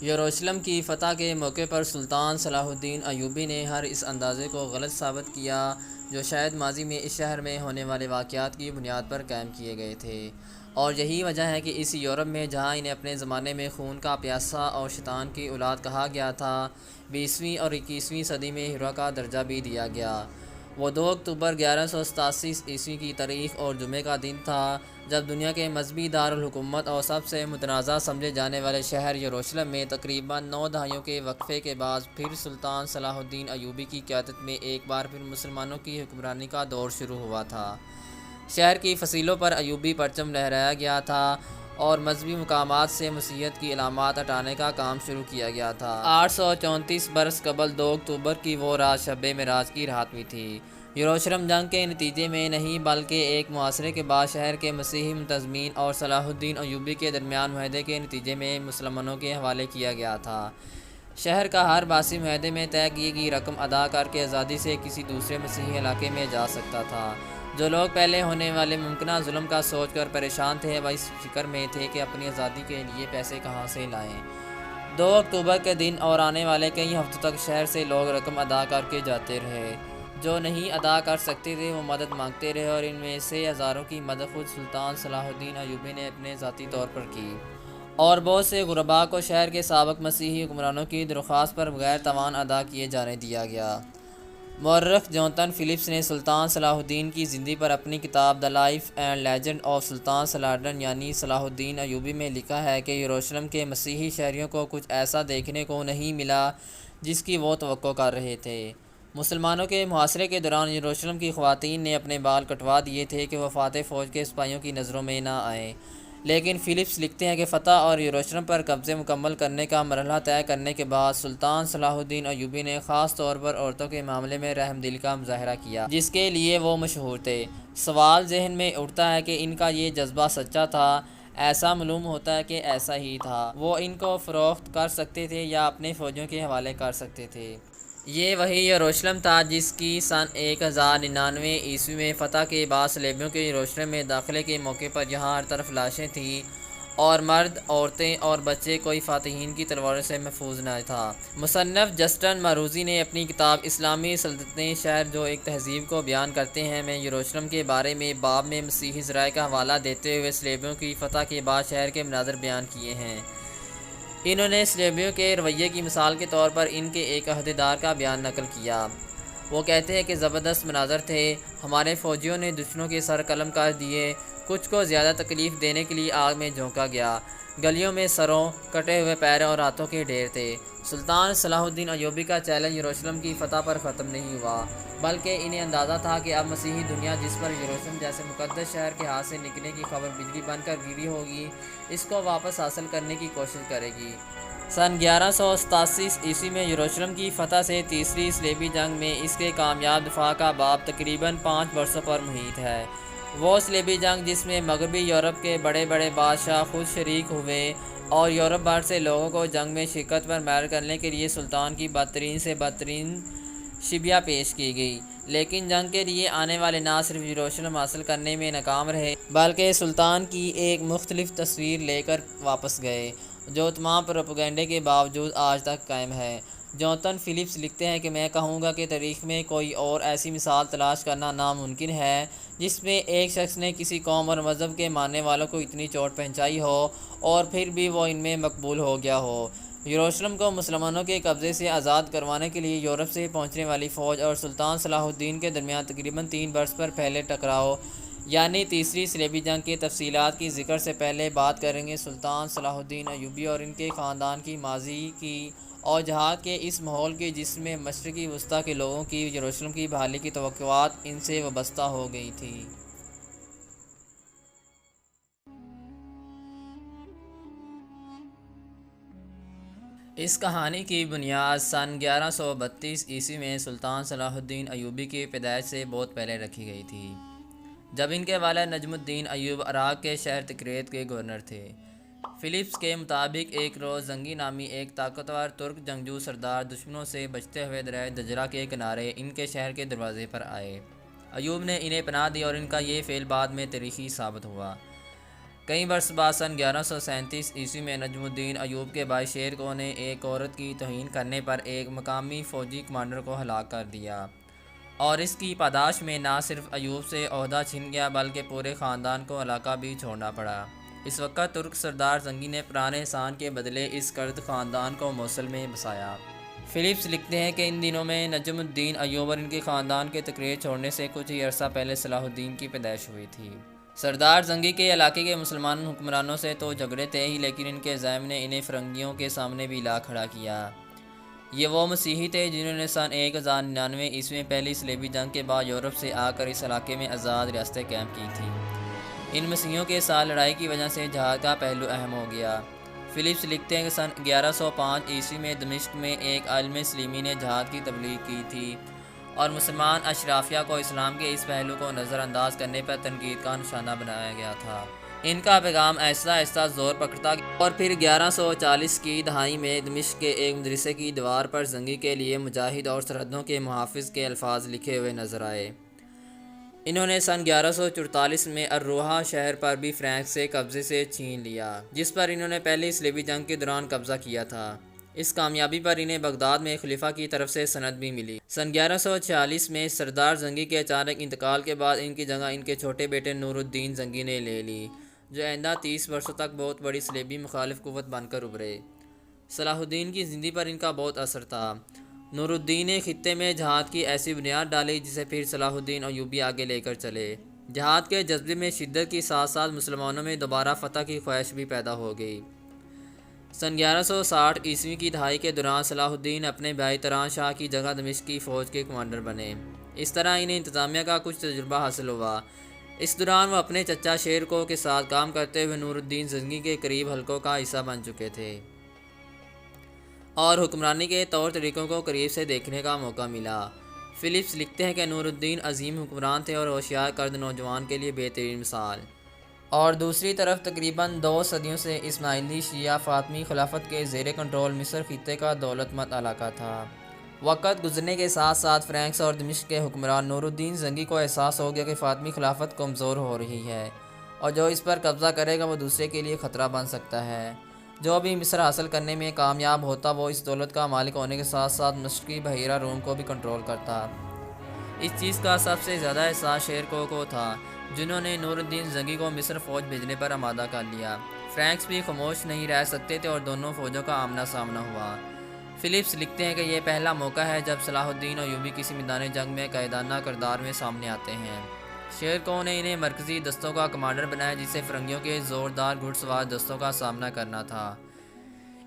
یروشلم کی فتح کے موقع پر سلطان صلاح الدین ایوبی نے ہر اس اندازے کو غلط ثابت کیا جو شاید ماضی میں اس شہر میں ہونے والے واقعات کی بنیاد پر قائم کیے گئے تھے، اور یہی وجہ ہے کہ اس یورپ میں جہاں انہیں اپنے زمانے میں خون کا پیاسا اور شیطان کی اولاد کہا گیا تھا، 20ویں اور 21ویں صدی میں ہیرو کا درجہ بھی دیا گیا۔ وہ 2 اکتوبر 1187 کی تاریخ اور جمعے کا دن تھا جب دنیا کے مذہبی دارالحکومت اور سب سے متنازع سمجھے جانے والے شہر یروشلم میں تقریباً 9 دہائیوں کے وقفے کے بعد پھر سلطان صلاح الدین ایوبی کی قیادت میں ایک بار پھر مسلمانوں کی حکمرانی کا دور شروع ہوا تھا۔ شہر کی فصیلوں پر ایوبی پرچم لہرایا گیا تھا اور مذہبی مقامات سے مسیحیت کی علامات ہٹانے کا کام شروع کیا گیا تھا۔ 834 برس قبل 2 اکتوبر کی وہ رات شب معراج کی رات بھی تھی۔ یروشلم جنگ کے نتیجے میں نہیں بلکہ ایک محاصرے کے بعد شہر کے مسیحی منتظمین اور صلاح الدین ایوبی کے درمیان معاہدے کے نتیجے میں مسلمانوں کے حوالے کیا گیا تھا۔ شہر کا ہر باسی معاہدے میں طے کی گئی رقم ادا کر کے آزادی سے کسی دوسرے مسیحی علاقے میں جا سکتا تھا۔ جو لوگ پہلے ہونے والے ممکنہ ظلم کا سوچ کر پریشان تھے وہ اس فکر میں تھے کہ اپنی آزادی کے لیے پیسے کہاں سے لائیں۔ 2 اکتوبر کے دن اور آنے والے کئی ہفتوں تک شہر سے لوگ رقم ادا کر کے جاتے رہے۔ جو نہیں ادا کر سکتے تھے وہ مدد مانگتے رہے اور ان میں سے ہزاروں کی مدد خود سلطان صلاح الدین ایوبی نے اپنے ذاتی طور پر کی، اور بہت سے غرباء کو شہر کے سابق مسیحی حکمرانوں کی درخواست پر بغیر تاوان ادا کیے جانے دیا گیا۔ مورخ جوناتھن فلپس نے سلطان صلاح الدین کی زندگی پر اپنی کتاب the life and legend of Sultan Salahuddin یعنی صلاح الدین ایوبی میں لکھا ہے کہ یروشلم کے مسیحی شہریوں کو کچھ ایسا دیکھنے کو نہیں ملا جس کی وہ توقع کر رہے تھے۔ مسلمانوں کے محاصرے کے دوران یروشلم کی خواتین نے اپنے بال کٹوا دیے تھے کہ وہ فاتح فوج کے سپاہیوں کی نظروں میں نہ آئیں، لیکن فلپس لکھتے ہیں کہ فتح اور یروشلم پر قبضے مکمل کرنے کا مرحلہ طے کرنے کے بعد سلطان صلاح الدین ایوبی نے خاص طور پر عورتوں کے معاملے میں رحم دل کا مظاہرہ کیا جس کے لیے وہ مشہور تھے۔ سوال ذہن میں اٹھتا ہے کہ ان کا یہ جذبہ سچا تھا؟ ایسا معلوم ہوتا ہے کہ ایسا ہی تھا۔ وہ ان کو فروخت کر سکتے تھے یا اپنے فوجیوں کے حوالے کر سکتے تھے۔ یہ وہی یروشلم تھا جس کی سن 1099 میں فتح کے بعد صلیبیوں کے یروشلم میں داخلے کے موقع پر جہاں ہر طرف لاشیں تھیں اور مرد، عورتیں اور بچے کوئی فاتحین کی تلواروں سے محفوظ نہ تھا۔ مصنف جسٹن ماروزی نے اپنی کتاب اسلامی سلطنتیں شہر جو ایک تہذیب کو بیان کرتے ہیں میں یروشلم کے بارے میں باب میں مسیحی ذرائع کا حوالہ دیتے ہوئے صلیبیوں کی فتح کے بعد شہر کے مناظر بیان کیے ہیں۔ انہوں نے صلیبیوں کے رویے کی مثال کے طور پر ان کے ایک عہدیدار کا بیان نقل کیا۔ وہ کہتے ہیں کہ زبردست مناظر تھے، ہمارے فوجیوں نے دشمنوں کے سر قلم کر دیے، کچھ کو زیادہ تکلیف دینے کے لیے آگ میں جھونکا گیا، گلیوں میں سروں، کٹے ہوئے پیروں اور ہاتھوں کے ڈھیر تھے۔ سلطان صلاح الدین ایوبی کا چیلنج یروشلم کی فتح پر ختم نہیں ہوا، بلکہ انہیں اندازہ تھا کہ اب مسیحی دنیا جس پر یروشلم جیسے مقدس شہر کے ہاتھ سے نکلنے کی خبر بجلی بن کر گری ہوگی، اس کو واپس حاصل کرنے کی کوشش کرے گی۔ سن 1187 میں یروشلم کی فتح سے تیسری صلیبی جنگ میں اس کے کامیاب دفاع کا باب تقریباً 5 برسوں پر محیط ہے۔ وہ صلیبی جنگ جس میں مغربی یورپ کے بڑے بڑے بادشاہ خود شریک ہوئے اور یورپ بھر سے لوگوں کو جنگ میں شرکت پر مائل کرنے کے لیے سلطان کی بدترین سے بدترین شبیہ پیش کی گئی، لیکن جنگ کے لیے آنے والے نہ صرف یروشلم حاصل کرنے میں ناکام رہے بلکہ سلطان کی ایک مختلف تصویر لے کر واپس گئے جو تمام پروپیگنڈے کے باوجود آج تک قائم ہے۔ جوناتھن فلپس لکھتے ہیں کہ میں کہوں گا کہ تاریخ میں کوئی اور ایسی مثال تلاش کرنا ناممکن ہے جس میں ایک شخص نے کسی قوم اور مذہب کے ماننے والوں کو اتنی چوٹ پہنچائی ہو اور پھر بھی وہ ان میں مقبول ہو گیا ہو۔ یروشلم کو مسلمانوں کے قبضے سے آزاد کروانے کے لیے یورپ سے پہنچنے والی فوج اور سلطان صلاح الدین کے درمیان تقریباً 3 برس پر پھیلے ٹکراؤ یعنی تیسری صلیبی جنگ کی تفصیلات کی ذکر سے پہلے بات کریں گے سلطان صلاح الدین ایوبی اور ان کے خاندان کی ماضی کی اور جہاد کے اس ماحول کی جس میں مشرقی وسطیٰ کے لوگوں کی یروشلم کی بحالی کی توقعات ان سے وابستہ ہو گئی تھی۔ اس کہانی کی بنیاد سن 1132 میں سلطان صلاح الدین ایوبی کی پیدائش سے بہت پہلے رکھی گئی تھی، جب ان کے والد نجم الدین ایوب عراق کے شہر تکریت کے گورنر تھے۔ فلپس کے مطابق ایک روز زنگی نامی ایک طاقتور ترک جنگجو سردار دشمنوں سے بچتے ہوئے دریائے دجلہ کے کنارے ان کے شہر کے دروازے پر آئے۔ ایوب نے انہیں پناہ دی اور ان کا یہ فعل بعد میں تاریخی ثابت ہوا۔ کئی برس بعد سن 1137 میں نجم الدین ایوب کے بھائی شیر کو نے ایک عورت کی توہین کرنے پر ایک مقامی فوجی کمانڈر کو ہلاک کر دیا، اور اس کی پاداش میں نہ صرف ایوب سے عہدہ چھن گیا بلکہ پورے خاندان کو علاقہ بھی چھوڑنا پڑا۔ اس وقت ترک سردار زنگی نے پرانے احسان کے بدلے اس کرد خاندان کو موصل میں بسایا۔ فلپس لکھتے ہیں کہ ان دنوں میں نجم الدین ایوب اور ان کے خاندان کے تقریر چھوڑنے سے کچھ ہی عرصہ پہلے صلاح الدین کی پیدائش ہوئی تھی۔ سردار زنگی کے علاقے کے مسلمان حکمرانوں سے تو جھگڑے تھے ہی، لیکن ان کے عزائم نے انہیں فرنگیوں کے سامنے بھی لا کھڑا کیا۔ یہ وہ مسیحی تھے جنہوں نے سن 1099 میں پہلی صلیبی جنگ کے بعد یورپ سے آ کر اس علاقے میں آزاد ریاستیں قائم کی تھیں۔ ان مسیحیوں کے ساتھ لڑائی کی وجہ سے جہاد کا پہلو اہم ہو گیا۔ فلپس لکھتے ہیں کہ سن 1105 میں دمشق میں ایک عالم اسلامی نے جہاد کی تبلیغ کی تھی، اور مسلمان اشرافیہ کو اسلام کے اس پہلو کو نظر انداز کرنے پر تنقید کا نشانہ بنایا گیا تھا۔ ان کا پیغام آہستہ آہستہ زور پکڑتا گیا، اور پھر 1140 کی دہائی میں دمشق کے ایک مدرسے کی دیوار پر زنگی کے لیے مجاہد اور سرحدوں کے محافظ کے الفاظ لکھے ہوئے نظر آئے۔ انہوں نے سن 1144 میں الروحہ شہر پر بھی فرینک سے قبضے سے چھین لیا، جس پر انہوں نے پہلی صلیبی جنگ کے دوران قبضہ کیا تھا۔ اس کامیابی پر انہیں بغداد میں خلیفہ کی طرف سے سند بھی ملی۔ سن 1146 میں سردار زنگی کے اچانک انتقال کے بعد ان کی جگہ ان کے چھوٹے بیٹے نور الدین زنگی نے لے لی، جو آئندہ 30 برسوں تک بہت بڑی صلیبی مخالف قوت بن کر ابھرے۔ صلاح الدین کی زندگی پر ان کا بہت اثر تھا۔ نور الدین نے خطے میں جہاد کی ایسی بنیاد ڈالی جسے پھر صلاح الدین ایوبی آگے لے کر چلے۔ جہاد کے جذبے میں شدت کے ساتھ ساتھ مسلمانوں میں دوبارہ فتح کی خواہش بھی پیدا ہو گئی۔ سن 1160 کی دہائی کے دوران صلاح الدین اپنے بھائی تران شاہ کی جگہ دمشق کی فوج کے کمانڈر بنے۔ اس طرح انہیں انتظامیہ کا کچھ تجربہ حاصل ہوا۔ اس دوران وہ اپنے چچا شیر کو کے ساتھ کام کرتے ہوئے نور الدین زنگی کے قریب حلقوں کا حصہ بن چکے تھے، اور حکمرانی کے طور طریقوں کو قریب سے دیکھنے کا موقع ملا۔ فلپس لکھتے ہیں کہ نور الدین عظیم حکمران تھے اور ہوشیار کرد نوجوان کے لیے بہترین مثال، اور دوسری طرف تقریباً 2 صدیوں سے اسماعیلی شیعہ فاطمی خلافت کے زیر کنٹرول مصر خطے کا دولت مند علاقہ تھا۔ وقت گزرنے کے ساتھ ساتھ فرینکس اور دمشق کے حکمران نور الدین زنگی کو احساس ہو گیا کہ فاطمی خلافت کمزور ہو رہی ہے، اور جو اس پر قبضہ کرے گا وہ دوسرے کے لیے خطرہ بن سکتا ہے۔ جو بھی مصر حاصل کرنے میں کامیاب ہوتا وہ اس دولت کا مالک ہونے کے ساتھ ساتھ مشرقی بحیرہ روم کو بھی کنٹرول کرتا۔ اس چیز کا سب سے زیادہ احساس شیر کو تھا، جنہوں نے نور الدین زنگی کو مصر فوج بھیجنے پر آمادہ کر لیا۔ فرینکس بھی خاموش نہیں رہ سکتے تھے اور دونوں فوجوں کا آمنا سامنا ہوا۔ فلپس لکھتے ہیں کہ یہ پہلا موقع ہے جب صلاح الدین ایوبی کسی میدان جنگ میں قائدانہ کردار میں سامنے آتے ہیں۔ شیر کو نے انہیں مرکزی دستوں کا کمانڈر بنایا، جسے فرنگیوں کے زوردار گھڑ سوار دستوں کا سامنا کرنا تھا۔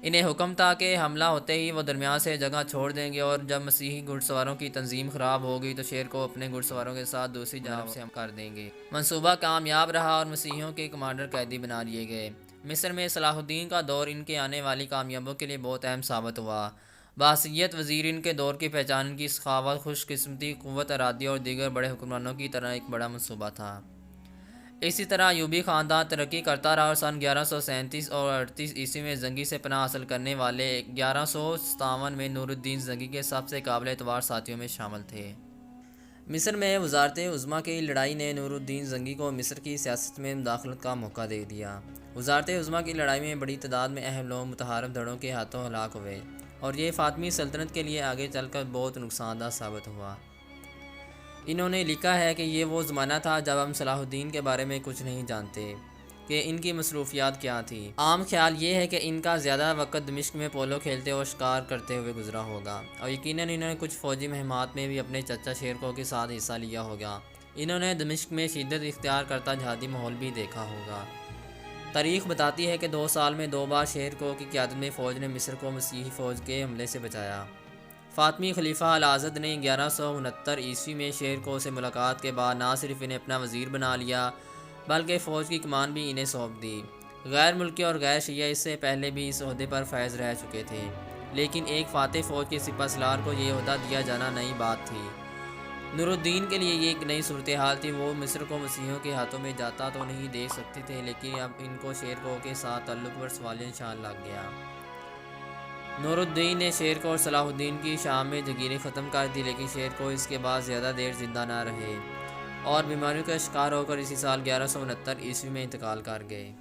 انہیں حکم تھا کہ حملہ ہوتے ہی وہ درمیان سے جگہ چھوڑ دیں گے، اور جب مسیحی گھڑ سواروں کی تنظیم خراب ہو گئی تو شیر کو اپنے گھڑ سواروں کے ساتھ دوسری جانب سے ہم کر دیں گے۔ منصوبہ کامیاب رہا اور مسیحیوں کے کمانڈر قیدی بنا لیے گئے۔ مصر میں صلاح الدین کا دور ان کے آنے والی کامیابیوں کے لیے بہت اہم ثابت ہوا۔ بحیثیت وزیر ان کے دور کی پہچان ان کی سخاوت، خوش قسمتی، قوت ارادی اور دیگر بڑے حکمرانوں کی طرح ایک بڑا منصوبہ تھا۔ اسی طرح ایوبی خاندان ترقی کرتا رہا اور سن 1137 اور 38 میں زنگی سے پناہ حاصل کرنے والے 1157 میں نور الدین زنگی کے سب سے قابل اعتبار ساتھیوں میں شامل تھے۔ مصر میں وزارت عظمیٰ کی لڑائی نے نور الدین زنگی کو مصر کی سیاست میں مداخلت کا موقع دے دیا۔ وزارت عظمیٰ کی لڑائی میں بڑی تعداد میں اہم لوگ متحارب دھڑوں کے ہاتھوں ہلاک ہوئے، اور یہ فاطمی سلطنت کے لیے آگے چل کر بہت نقصان دہ ثابت ہوا۔ انہوں نے لکھا ہے کہ یہ وہ زمانہ تھا جب ہم صلاح الدین کے بارے میں کچھ نہیں جانتے کہ ان کی مصروفیات کیا تھیں۔ عام خیال یہ ہے کہ ان کا زیادہ وقت دمشق میں پولو کھیلتے اور شکار کرتے ہوئے گزرا ہوگا، اور یقیناً انہوں نے کچھ فوجی مہمات میں بھی اپنے چچا شیرکو کے ساتھ حصہ لیا ہوگا۔ انہوں نے دمشق میں شدت اختیار کرتا جہادی ماحول بھی دیکھا ہوگا۔ تاریخ بتاتی ہے کہ 2 سال میں 2 بار شیرکو کی قیادت میں فوج نے مصر کو مسیحی فوج کے حملے سے بچایا۔ فاطمی خلیفہ الازد نے 1169 میں شیرکو سے ملاقات کے بعد نہ صرف انہیں اپنا وزیر بنا لیا بلکہ فوج کی کمان بھی انہیں سونپ دی۔ غیر ملکی اور غیر شیعہ اس سے پہلے بھی اس عہدے پر فائز رہ چکے تھے، لیکن ایک فاتح فوج کے سپہ سالار کو یہ عہدہ دیا جانا نئی بات تھی۔ نور الدین کے لیے یہ ایک نئی صورتحال تھی۔ وہ مصر کو مسیحیوں کے ہاتھوں میں جاتا تو نہیں دیکھ سکتے تھے، لیکن اب ان کو شیرکو کے ساتھ تعلق پر سوالیہ نشان لگ گیا۔ نور الدین نے شیرکو اور صلاح الدین کی شام میں جگیریں ختم کر دی، لیکن شیرکو اس کے بعد زیادہ دیر زندہ نہ رہے اور بیماریوں کا شکار ہو کر اسی سال 1169 میں انتقال کر گئے۔